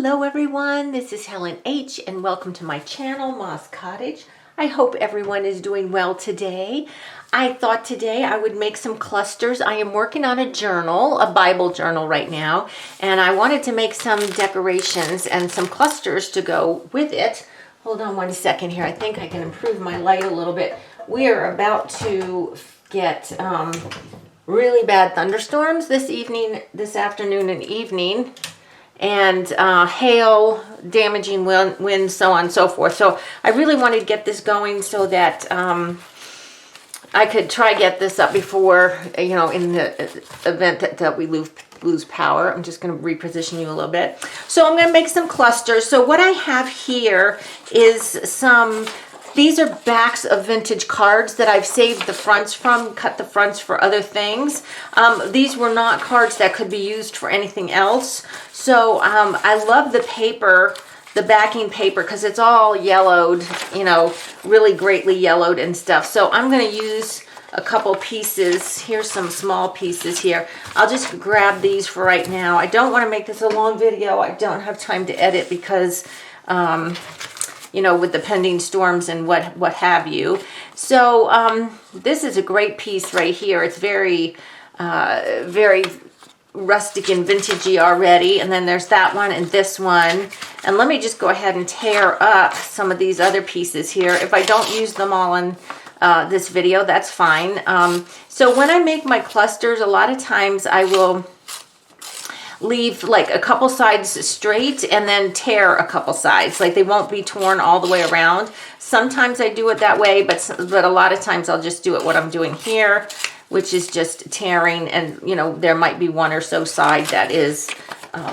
Hello everyone, this is Helen H. and welcome to my channel, Moss Cottage. I hope everyone is doing well today. I thought today I would make some clusters. I am working on a journal, a Bible journal right now, and I wanted to make some decorations and some clusters to go with it. Hold on one second here. I think I can improve my light a little bit. We are about to get really bad thunderstorms this afternoon and evening, and hail, damaging wind, so on and so forth. So I really wanted to get this going so that I could try get this up before, in the event that we lose power. I'm just going to reposition you a little bit. So I'm going to make some clusters. So what I have here is these are backs of vintage cards that I've saved the fronts from, cut the fronts for other things. These were not cards that could be used for anything else. So I love the paper, the backing paper, because it's all yellowed, really greatly yellowed and stuff. So I'm going to use a couple pieces. Here's some small pieces here. I'll just grab these for right now. I don't want to make this a long video. I don't have time to edit because with the pending storms and what have you. So this is a great piece right here. It's very, very rustic and vintagey already. And then there's that one and this one. And let me just go ahead and tear up some of these other pieces here. If I don't use them all in this video, that's fine. So when I make my clusters, a lot of times I will leave like a couple sides straight and then tear a couple sides. Like they won't be torn all the way around. Sometimes I do it that way, but a lot of times I'll just do it what I'm doing here, which is just tearing, and there might be one or so side that is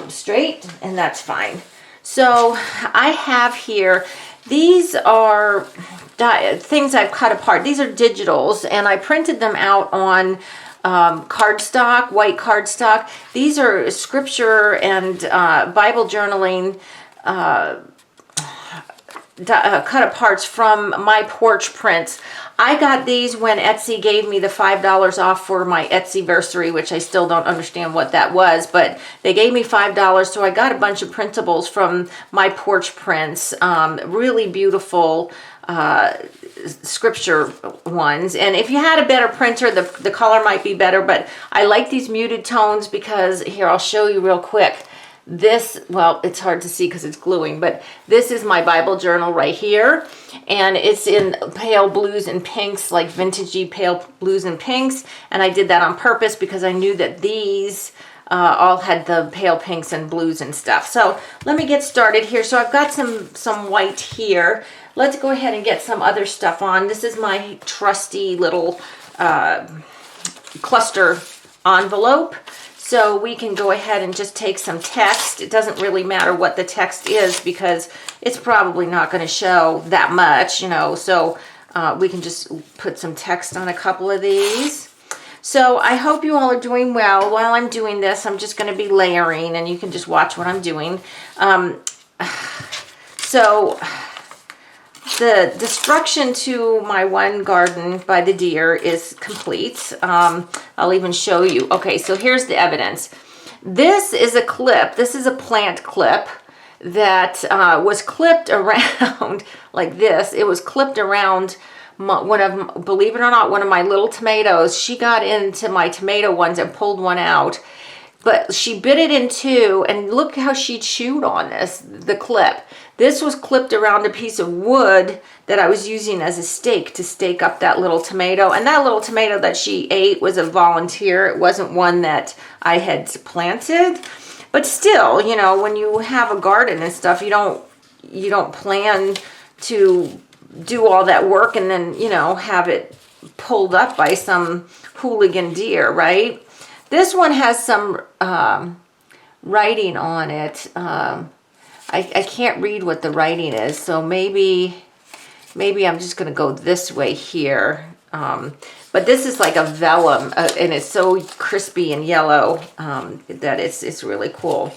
straight, and that's fine. So I have here, these are things I've cut apart. These are digitals, and I printed them out on cardstock, white cardstock. These are scripture and Bible journaling cut aparts from my porch prints. I got these when Etsy gave me the $5 off for my Etsyversary, which I still don't understand what that was, but they gave me $5, so I got a bunch of printables from my porch prints. Really beautiful scripture ones, and if you had a better printer, the color might be better, but I like these muted tones because here, I'll show you real quick. This, well, it's hard to see because it's gluing, but this is my Bible journal right here, and it's in pale blues and pinks, like vintagey pale blues and pinks, and I did that on purpose because I knew that these all had the pale pinks and blues and stuff. So let me get started here. So I've got some white here. Let's go ahead and get some other stuff on. This is my trusty little cluster envelope. So we can go ahead and just take some text. It doesn't really matter what the text is because it's probably not going to show that much, so we can just put some text on a couple of these. So I hope you all are doing well. While I'm doing this, I'm just going to be layering, and you can just watch what I'm doing. So the destruction to my one garden by the deer is complete. I'll even show you. Okay, so here's the evidence. This is a clip. This is a plant clip that was clipped around like this. It was clipped around believe it or not, one of my little tomatoes. She got into my tomato ones and pulled one out. But she bit it in two, and look how she chewed on the clip. This was clipped around a piece of wood that I was using as a stake to stake up that little tomato. And that little tomato that she ate was a volunteer. It wasn't one that I had planted. But still, when you have a garden and stuff, you don't plan to do all that work and then, have it pulled up by some hooligan deer, right? This one has some writing on it. I can't read what the writing is, so maybe I'm just going to go this way here. But this is like a vellum, and it's so crispy and yellow that it's really cool.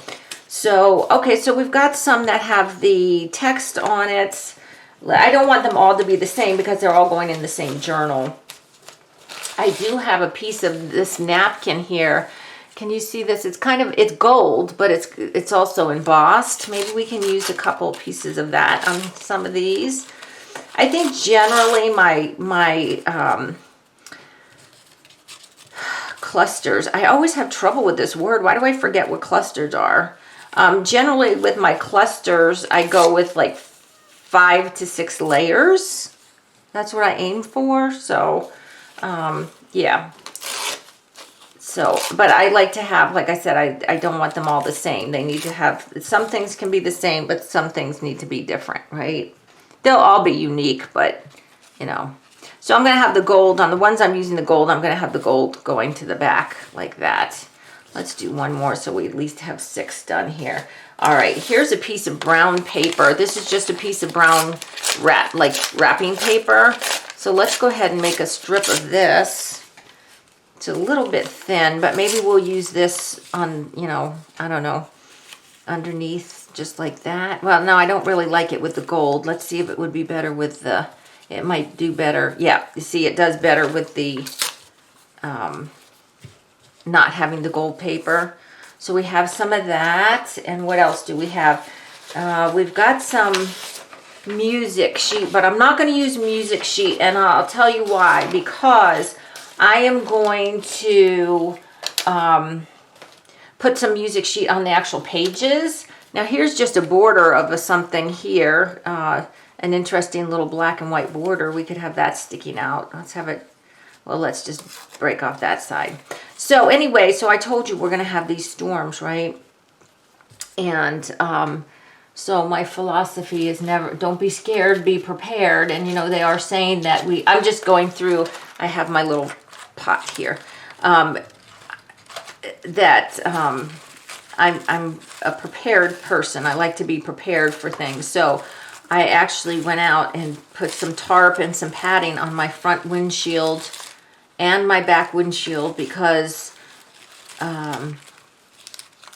So, okay, so we've got some that have the text on it. I don't want them all to be the same because they're all going in the same journal. I do have a piece of this napkin here Can you see this? It's kind of, it's gold, but it's also embossed. Maybe we can use a couple pieces of that on some of these. I think generally my clusters, I always have trouble with this word. Why do I forget what clusters are? Generally with my clusters, I go with like 5 to 6 layers. That's what I aim for. So, yeah. So, but I like to have, like I said, I don't want them all the same. They need to have, some things can be the same, but some things need to be different, right? They'll all be unique, but, you know. So I'm going to have the gold, on the ones I'm using the gold, I'm going to have the gold going to the back like that. Let's do one more so we at least have 6 done here. All right, here's a piece of brown paper. This is just a piece of brown wrapping paper. So let's go ahead and make a strip of this. It's a little bit thin, but maybe we'll use this on, you know, I don't know, underneath just like that. Well, no, I don't really like it with the gold. Let's see if it would be better with the, it might do better. Yeah, you see it does better with the not having the gold paper. So we have some of that. And what else do we have? We've got some music sheet, but I'm not going to use music sheet, and I'll tell you why. Because I am going to put some music sheet on the actual pages. Now here's just a border of something here, an interesting little black and white border. We could have that sticking out. Let's have it, well, let's just break off that side. So anyway, so I told you we're going to have these storms, right? And so my philosophy is never, don't be scared, be prepared. And you know, they are saying that I'm just going through, I have my little pot here, that I'm a prepared person. I like to be prepared for things. So I actually went out and put some tarp and some padding on my front windshield and my back windshield because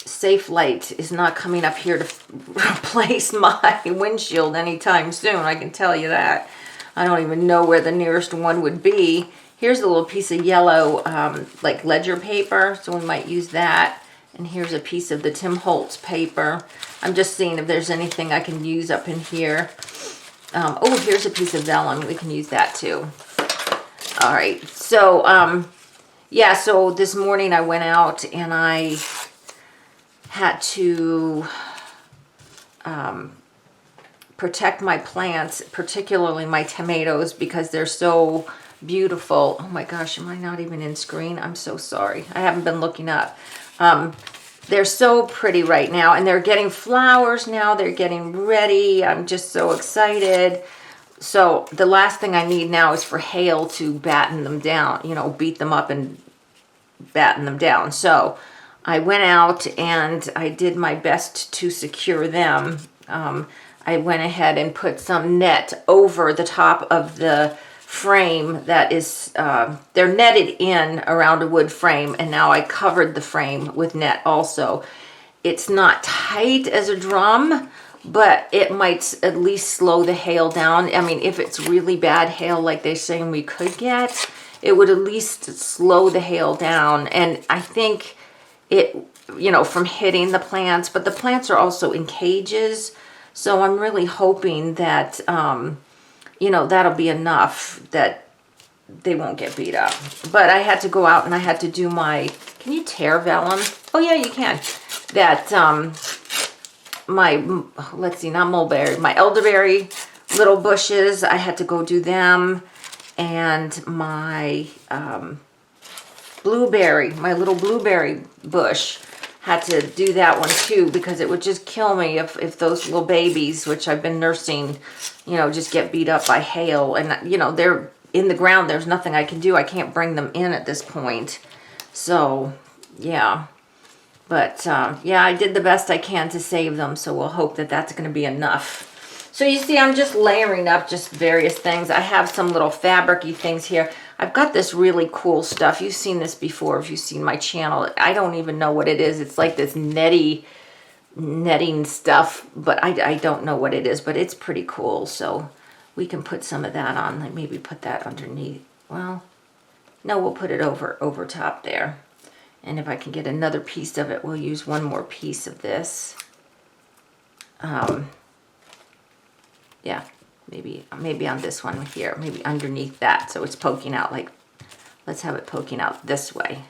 Safe Light is not coming up here to replace my windshield anytime soon. I can tell you that. I don't even know where the nearest one would be. Here's a little piece of yellow, like ledger paper, so we might use that. And here's a piece of the Tim Holtz paper. I'm just seeing if there's anything I can use up in here. Oh, here's a piece of vellum. We can use that too. All right, so yeah, so this morning I went out and I had to protect my plants, particularly my tomatoes, because they're so beautiful. Oh my gosh, am I not even in screen? I'm so sorry. I haven't been looking up. They're so pretty right now, and they're getting flowers now. They're getting ready. I'm just so excited. So the last thing I need now is for hail to batten them down, you know, beat them up and batten them down. So I went out and I did my best to secure them. I went ahead and put some net over the top of the frame that is, they're netted in around a wood frame, and now I covered the frame with net also. It's not tight as a drum, but it might at least slow the hail down. I mean, if it's really bad hail like they're saying we could get, it would at least slow the hail down. And I think it, you know, from hitting the plants, but the plants are also in cages. So I'm really hoping that, you know, that'll be enough that they won't get beat up. But I had to go out and I had to do my, can you tear vellum? Oh yeah, you can. That, my, let's see, not mulberry, my elderberry little bushes, I had to go do them. And my blueberry, my little blueberry bush, had to do that one too, because it would just kill me if those little babies, which I've been nursing, you know, just get beat up by hail. And, you know, they're in the ground. There's nothing I can do. I can't bring them in at this point. So, yeah. But, yeah, I did the best I can to save them. So we'll hope that that's going to be enough. So you see, I'm just layering up just various things. I have some little fabric-y things here. I've got this really cool stuff. You've seen this before if you've seen my channel. I don't even know what it is. It's like this netting stuff, but I don't know what it is, but it's pretty cool. So we can put some of that on. Like maybe put that underneath. Well, no, we'll put it over top there. And if I can get another piece of it, we'll use one more piece of this. Yeah, maybe on this one here, maybe underneath that, so it's poking out like, let's have it poking out this way.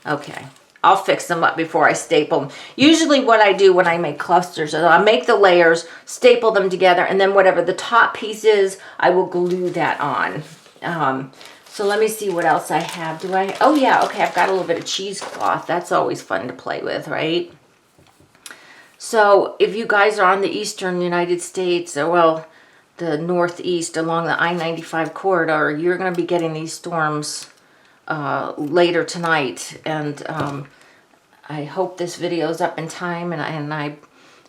Okay, I'll fix them up before I staple them. Usually what I do when I make clusters is I make the layers, staple them together, and then whatever the top piece is, I will glue that on. So let me see what else I have. Oh yeah, okay, I've got a little bit of cheesecloth. That's always fun to play with, right? So if you guys are on the eastern United States, or well, the northeast along the I-95 corridor, you're going to be getting these storms later tonight. And I hope this video is up in time, and I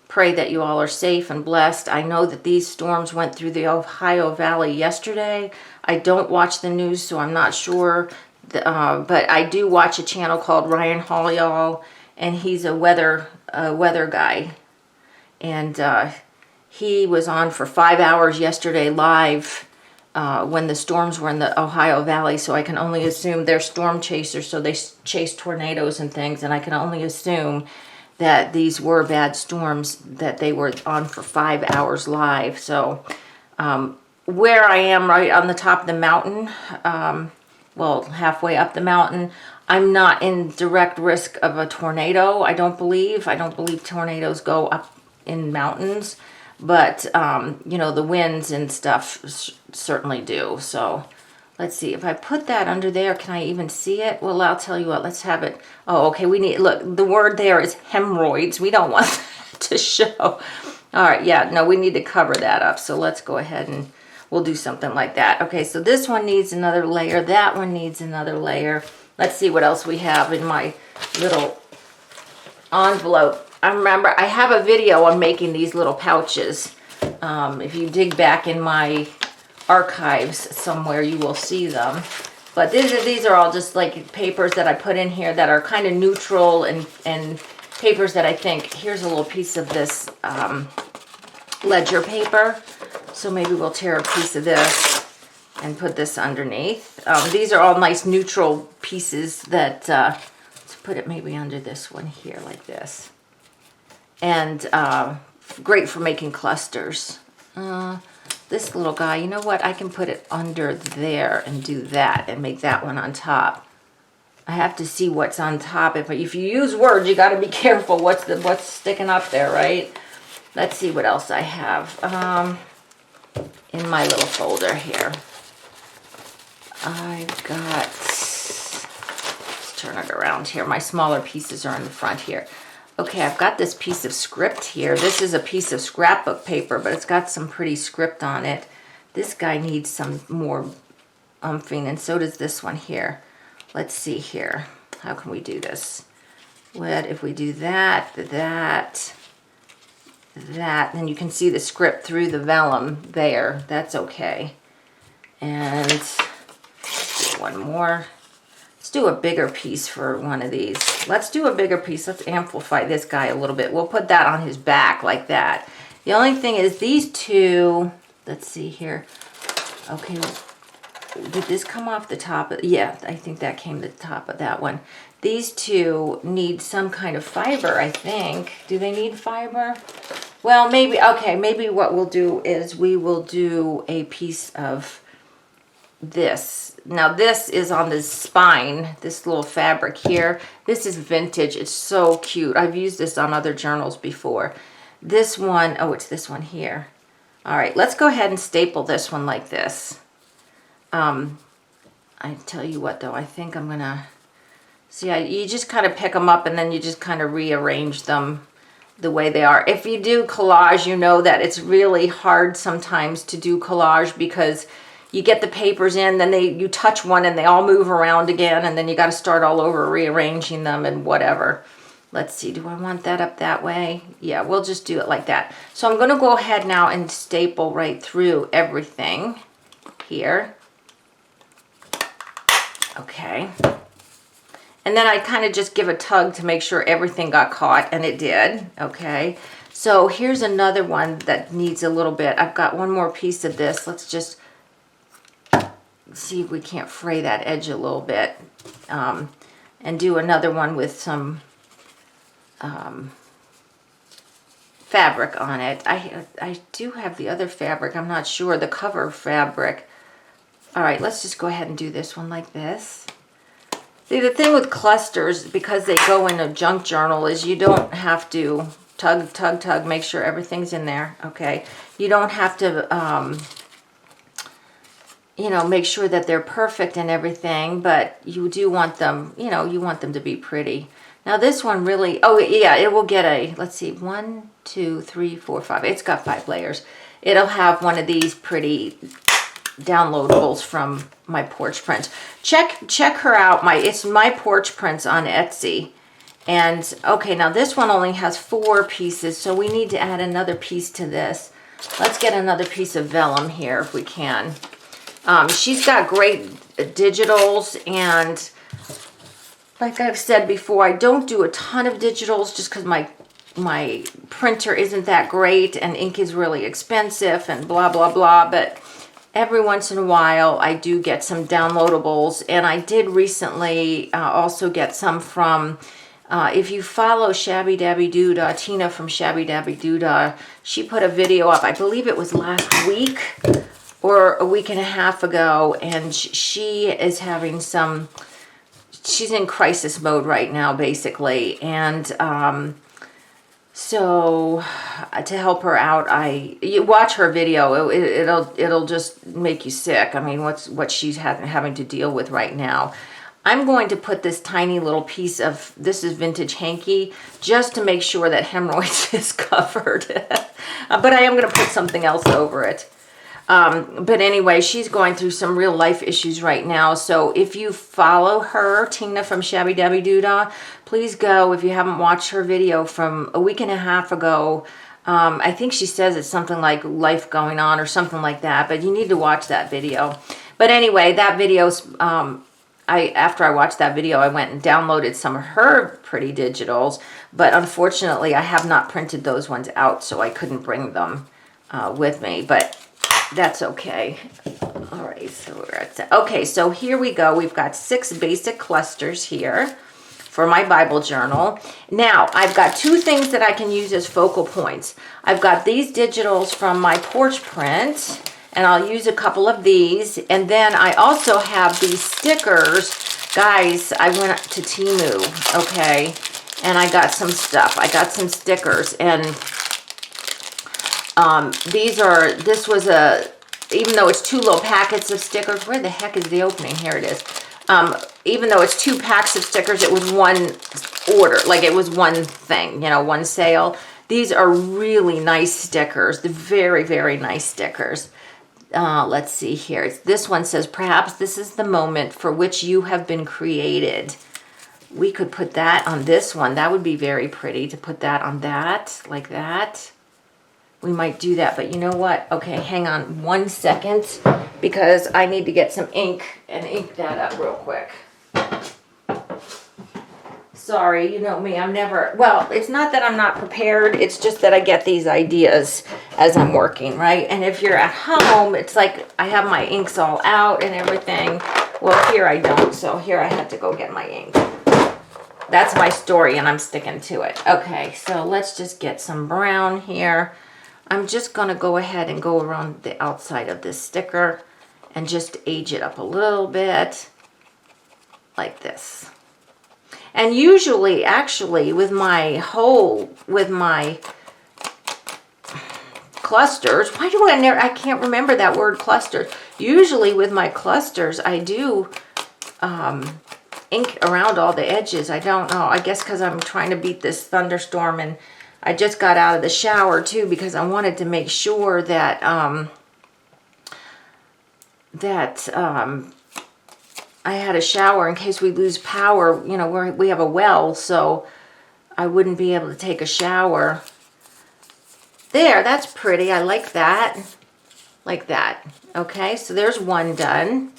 pray that you all are safe and blessed. I know that these storms went through the Ohio Valley yesterday. I don't watch the news, so I'm not sure. But I do watch a channel called Ryan Holiall, and he's a weather guy. And he was on for 5 hours yesterday live when the storms were in the Ohio Valley. So I can only assume they're storm chasers, so they chase tornadoes and things. And I can only assume that these were bad storms, that they were on for 5 hours live. So where I am, right on the top of the mountain, well, halfway up the mountain, I'm not in direct risk of a tornado. I don't believe tornadoes go up in mountains, but you know, the winds and stuff certainly do. So let's see, if I put that under there, can I even see it? Well, I'll tell you what, let's have it. Oh, okay, we need, look, the word there is hemorrhoids. We don't want that to show. All right, yeah, no, we need to cover that up. So let's go ahead and we'll do something like that. Okay, so this one needs another layer. That one needs another layer. Let's see what else we have in my little envelope. I remember I have a video on making these little pouches. If you dig back in my archives somewhere, you will see them. But these are all just like papers that I put in here that are kind of neutral, and papers that I think, here's a little piece of this ledger paper. So maybe we'll tear a piece of this and put this underneath. These are all nice neutral pieces that, let's put it maybe under this one here like this. And great for making clusters. This little guy, you know what? I can put it under there and do that and make that one on top. I have to see what's on top. If you use words, you got to be careful what's sticking up there, right? Let's see what else I have in my little folder here. I've got, let's turn it around here. My smaller pieces are in the front here. Okay, I've got this piece of script here. This is a piece of scrapbook paper, but it's got some pretty script on it. This guy needs some more umphing, and so does this one here. Let's see here. How can we do this? What if we do that, then you can see the script through the vellum there. That's okay. And let's do one more. Let's do a bigger piece for one of these. Let's do a bigger piece. Let's amplify this guy a little bit. We'll put that on his back like that. The only thing is these two, let's see here. Okay, did this come off the top? Yeah, I think that came to the top of that one. These two need some kind of fiber, I think. Do they need fiber? Well, maybe, okay, maybe what we'll do is we will do a piece of this. Now this is on the spine, this little fabric here. This is vintage. It's so cute. I've used this on other journals before. This one, oh, it's this one here. All right, let's go ahead and staple this one like this. I tell you what though, I think I'm gonna, see, you just kind of pick them up and then you just kind of rearrange them the way they are. If you do collage, you know that it's really hard sometimes to do collage because you get the papers in, then you touch one and they all move around again, and then you got to start all over rearranging them and whatever. Let's see, do I want that up that way? Yeah, we'll just do it like that. So I'm going to go ahead now and staple right through everything here. Okay. And then I kind of just give a tug to make sure everything got caught, and it did. Okay. So here's another one that needs a little bit. I've got one more piece of this. Let's just see if we can't fray that edge a little bit. And and do another one with some fabric on it. I do have the other fabric. I'm not sure, the cover fabric. All right, let's just go ahead and do this one like this. See, the thing with clusters, because they go in a junk journal, is you don't have to tug, tug, tug, make sure everything's in there, okay? You don't have to, you know, make sure that they're perfect and everything, but you do want them, you know, you want them to be pretty. Now this one really, oh yeah, it will get a, let's see, 1, 2, 3, 4, 5. It's got 5 layers. It'll have one of these pretty downloadables from my porch prints. Check her out. It's my porch prints on Etsy. And okay, now this one only has 4 pieces, so we need to add another piece to this. Let's get another piece of vellum here if we can. She's got great digitals, and like I've said before, I don't do a ton of digitals just because my printer isn't that great and ink is really expensive and blah, blah, blah. But every once in a while, I do get some downloadables. And I did recently also get some from, if you follow Shabby Dabby Doodah, Tina from Shabby Dabby Doodah, she put a video up, I believe it was last week or a week and a half ago. And she is having some, she's in crisis mode right now, basically. And so to help her out, you watch her video. It'll just make you sick. I mean, what she's having to deal with right now. I'm going to put this tiny little piece of, this is vintage hanky, just to make sure that hemorrhoids is covered. But I am going to put something else over it. But anyway, she's going through some real life issues right now. So if you follow her, Tina from Shabby Dabby Doodah, please go. If you haven't watched her video from a week and a half ago, I think she says it's something like life going on or something like that, but you need to watch that video. But anyway, that video's, after I watched that video, I went and downloaded some of her pretty digitals, but unfortunately I have not printed those ones out, so I couldn't bring them with me, but that's okay. All right, so we're at, okay, so here we go. We've got 6 basic clusters here for my Bible journal. Now, I've got 2 things that I can use as focal points. I've got these digitals from my porch print, and I'll use a couple of these. And then I also have these stickers. Guys, I went to Temu, okay, and I got some stuff. I got some stickers, and this was even though it's 2 little packets of stickers, where the heck is the opening? Here it is. Even though it's 2 packs of stickers, it was one order, like it was one thing, you know, one sale. These are really nice stickers. They're very, very nice stickers. Let's see here. This one says, perhaps this is the moment for which you have been created. We could put that on this one. That would be very pretty to put that on that, like that. We might do that, but you know what? Okay, hang on 1 second, because I need to get some ink and ink that up real quick. Sorry, you know me, I'm never, well, it's not that I'm not prepared, it's just that I get these ideas as I'm working, right? And if you're at home, it's like I have my inks all out and everything. Well, here I don't, so here I had to go get my ink. That's my story, and I'm sticking to it. Okay, so let's just get some brown here. I'm just going to go ahead and go around the outside of this sticker and just age it up a little bit like this. And usually, actually, with my clusters, why do I can't remember that word cluster. Usually with my clusters, I do ink around all the edges. I don't know. I guess because I'm trying to beat this thunderstorm, and I just got out of the shower too, because I wanted to make sure that I had a shower in case we lose power. You know, we have a well, so I wouldn't be able to take a shower. There, that's pretty. I like that. Like that. Okay, so there's one done.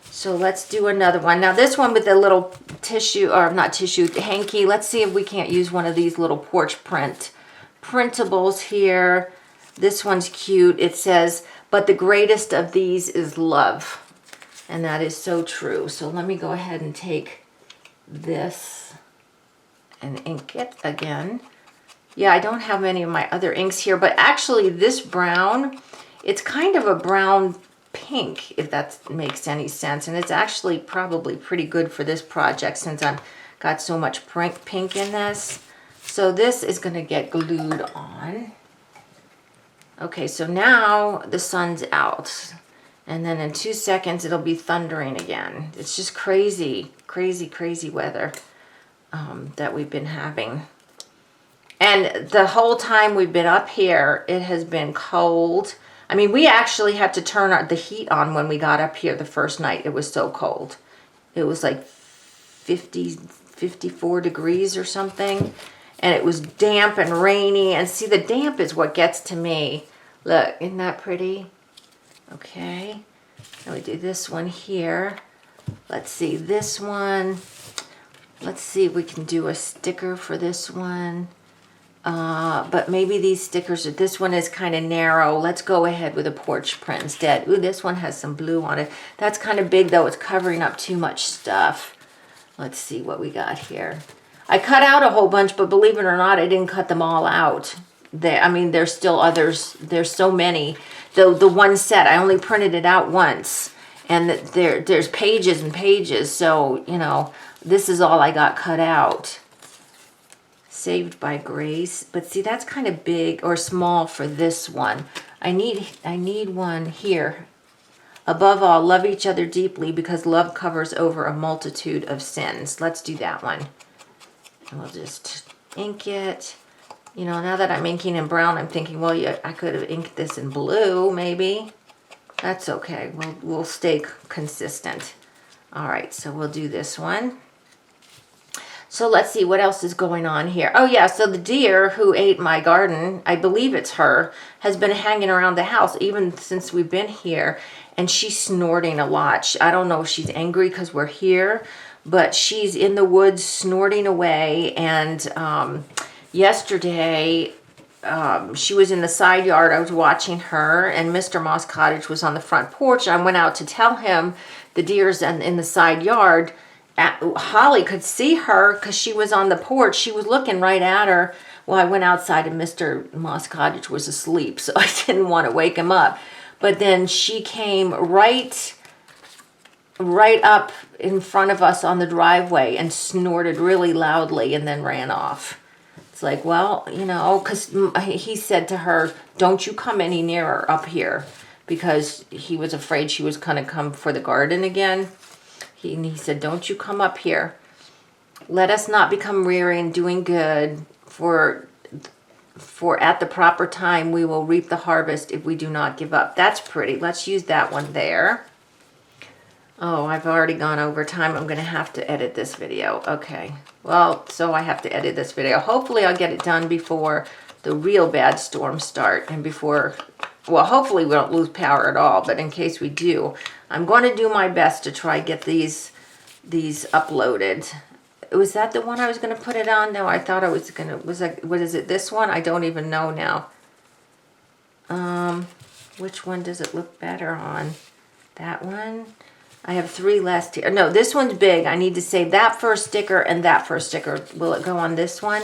So let's do another one. Now this one with the little tissue, or not tissue, hanky. Let's see if we can't use one of these little porch printables here. This one's cute. It says, but the greatest of these is love. And that is so true. So let me go ahead and take this and ink it again. Yeah, I don't have any of my other inks here, but actually this brown, it's kind of a brown pink, if that makes any sense. And it's actually probably pretty good for this project since I've got so much pink in this. So this is going to get glued on. Okay, so now the sun's out. And then in 2 seconds, it'll be thundering again. It's just crazy, crazy, crazy weather that we've been having. And the whole time we've been up here, it has been cold. I mean, we actually had to turn the heat on when we got up here the first night. It was so cold. It was like 50, 54 degrees or something. And it was damp and rainy. And see, the damp is what gets to me. Look, isn't that pretty? Okay. Now we do this one here. Let's see, this one. Let's see if we can do a sticker for this one. But maybe these stickers, this one is kind of narrow. Let's go ahead with a porch print instead. Ooh, this one has some blue on it. That's kind of big though. It's covering up too much stuff. Let's see what we got here. I cut out a whole bunch, but believe it or not, I didn't cut them all out. I mean, there's still others. There's so many. The one set, I only printed it out once. And there's pages and pages. So, you know, this is all I got cut out. Saved by Grace. But see, that's kind of big or small for this one. I need one here. Above all, love each other deeply because love covers over a multitude of sins. Let's do that one. And we'll just ink it. You know, now that I'm inking in brown, I'm thinking, well, yeah, I could have inked this in blue, maybe. That's okay. We'll stay consistent. All right, so we'll do this one. So let's see what else is going on here. Oh yeah, so the deer who ate my garden, I believe it's her, has been hanging around the house even since we've been here. And she's snorting a lot. I don't know if she's angry because we're here, but she's in the woods snorting away. And yesterday, she was in the side yard. I was watching her, and Mr. Moss Cottage was on the front porch. I went out to tell him the deer's in the side yard. Holly could see her because she was on the porch. She was looking right at her. Well, I went outside and Mr. Moss Cottage was asleep, so I didn't want to wake him up. But then she came right up in front of us on the driveway and snorted really loudly and then ran off. It's like, well, you know, because he said to her, don't you come any nearer up here, because he was afraid she was going to come for the garden again. He said, don't you come up here. Let us not become weary in doing good, for at the proper time we will reap the harvest if we do not give up. That's pretty. Let's use that one there. Oh, I've already gone over time. I'm going to have to edit this video. Okay. Well, so I have to edit this video. Hopefully I'll get it done before the real bad storms start and before, well, hopefully we don't lose power at all, but in case we do, I'm going to do my best to try get these uploaded. Was that the one I was going to put it on? No, I thought I was going to, what is it, this one? I don't even know now. Which one does it look better on? That one? I have 3 left here. No, this one's big. I need to save that for a sticker and that for a sticker. Will it go on this one?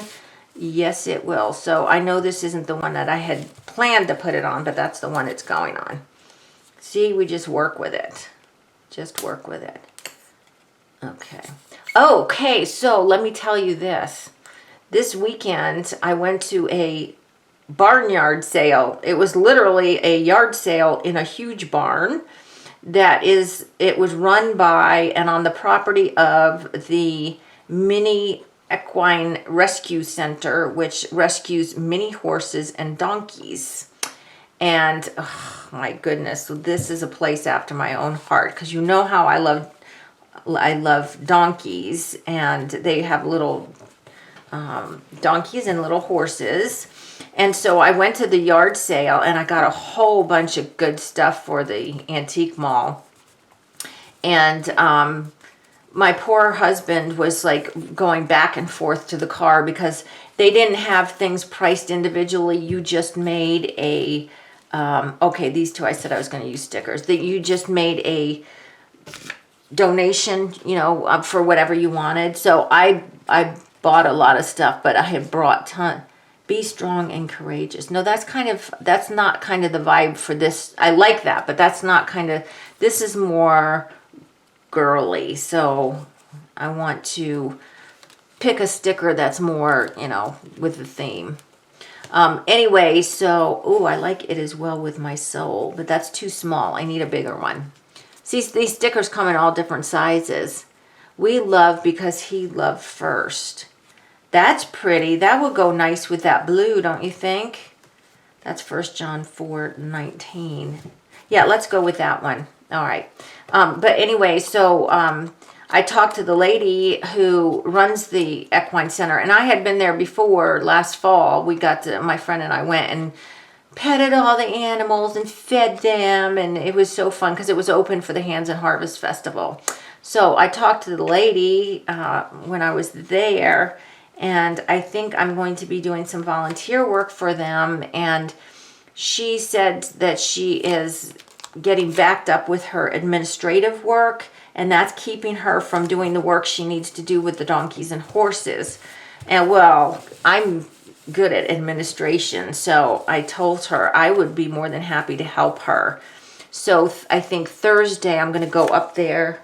Yes, it will. So I know this isn't the one that I had planned to put it on, but that's the one it's going on. See, we just work with it. Just work with it. Okay. Okay, so let me tell you this. This weekend, I went to a barnyard sale. It was literally a yard sale in a huge barn. It was run by and on the property of the Mini Equine Rescue Center, which rescues mini horses and donkeys. And oh my goodness, so this is a place after my own heart, because you know how I love donkeys, and they have little donkeys and little horses. And so I went to the yard sale and I got a whole bunch of good stuff for the antique mall. And my poor husband was like going back and forth to the car because they didn't have things priced individually. You just made a, okay, these two I said I was going to use stickers. That you just made donation, you know, for whatever you wanted. So I bought a lot of stuff, but I had brought ton. Be strong and courageous. No, that's not kind of the vibe for this. I like that, but that's not kind of, this is more girly. So I want to pick a sticker that's more, you know, with the theme. Anyway, so, oh, I like It Is Well With My Soul, but that's too small. I need a bigger one. See, these stickers come in all different sizes. We love because he loved first. That's pretty. That would go nice with that blue, don't you think? That's 1 John 4:19. Yeah, let's go with that one. All right. But anyway, so I talked to the lady who runs the equine center, and I had been there before last fall. My friend and I went and petted all the animals and fed them, and it was so fun because it was open for the Hands and Harvest Festival. So I talked to the lady when I was there, and I think I'm going to be doing some volunteer work for them. And she said that she is getting backed up with her administrative work, and that's keeping her from doing the work she needs to do with the donkeys and horses. And well, I'm good at administration, so I told her I would be more than happy to help her. So I think Thursday I'm going to go up there,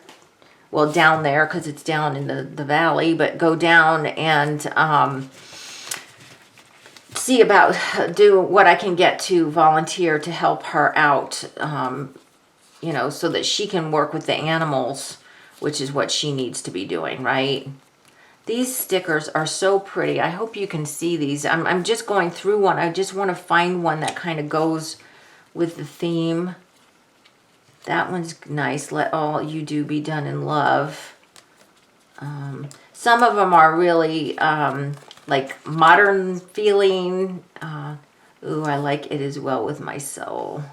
well, down there because it's down in the valley, but go down and see about do what I can get to volunteer to help her out, you know, so that she can work with the animals, which is what she needs to be doing, right? These stickers are so pretty. I hope you can see these. I'm just going through one. I just want to find one that kind of goes with the theme. That one's nice. Let all you do be done in love. Some of them are really like modern feeling. Ooh, I like It Is Well With My Soul.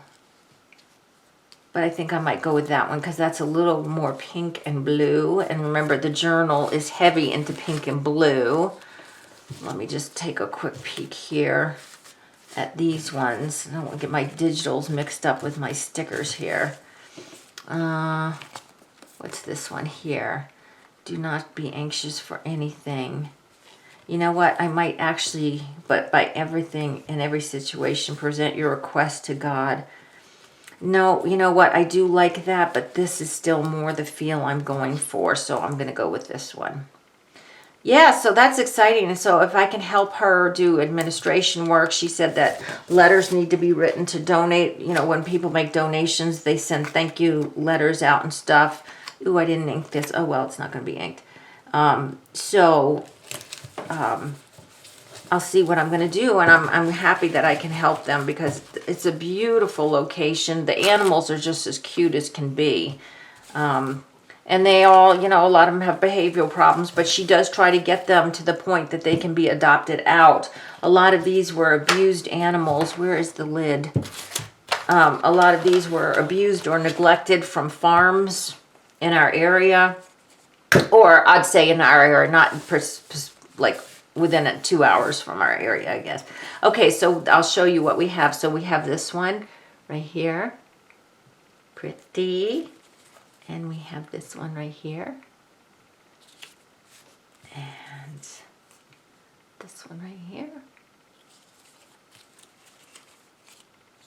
But I think I might go with that one because that's a little more pink and blue. And remember, the journal is heavy into pink and blue. Let me just take a quick peek here at these ones. I don't want to get my digitals mixed up with my stickers here. What's this one here? Do not be anxious for anything. You know what? I might actually, but by everything in every situation, present your request to God. No, you know what? I do like that, but this is still more the feel I'm going for, so I'm going to go with this one. Yeah, so that's exciting. And so if I can help her do administration work, she said that letters need to be written to donate. You know, when people make donations, they send thank you letters out and stuff. Ooh, I didn't ink this. Oh, well, it's not going to be inked. I'll see what I'm going to do, and I'm happy that I can help them because it's a beautiful location. The animals are just as cute as can be. And they all, you know, a lot of them have behavioral problems, but she does try to get them to the point that they can be adopted out. A lot of these were abused animals. Where is the lid? A lot of these were abused or neglected from farms in our area. Or I'd say in our area, not like within 2 hours from our area, I guess. Okay, so I'll show you what we have. So we have this one right here. Pretty. And we have this one right here. And this one right here.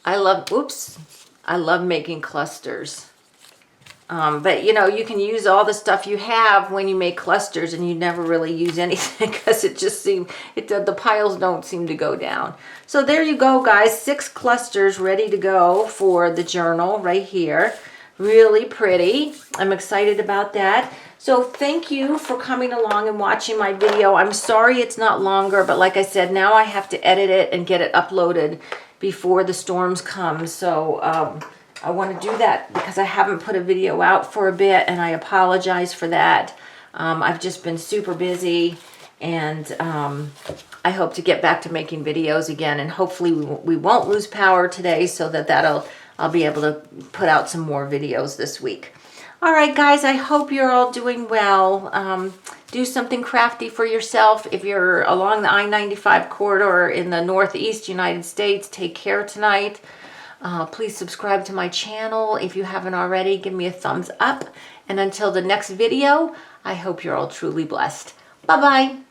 I love making clusters. But you know, you can use all the stuff you have when you make clusters, and you never really use anything because it just the piles don't seem to go down. So there you go, guys. 6 clusters ready to go for the journal right here. Really pretty. I'm excited about that. So thank you for coming along and watching my video. I'm sorry it's not longer, but like I said, now I have to edit it and get it uploaded before the storms come. So I want to do that because I haven't put a video out for a bit, and I apologize for that. I've just been super busy, and I hope to get back to making videos again, and hopefully we won't lose power today, so that I'll be able to put out some more videos this week. All right, guys, I hope you're all doing well. Do something crafty for yourself. If you're along the I-95 corridor in the Northeast United States, take care tonight. Please subscribe to my channel. If you haven't already, give me a thumbs up. And until the next video, I hope you're all truly blessed. Bye-bye.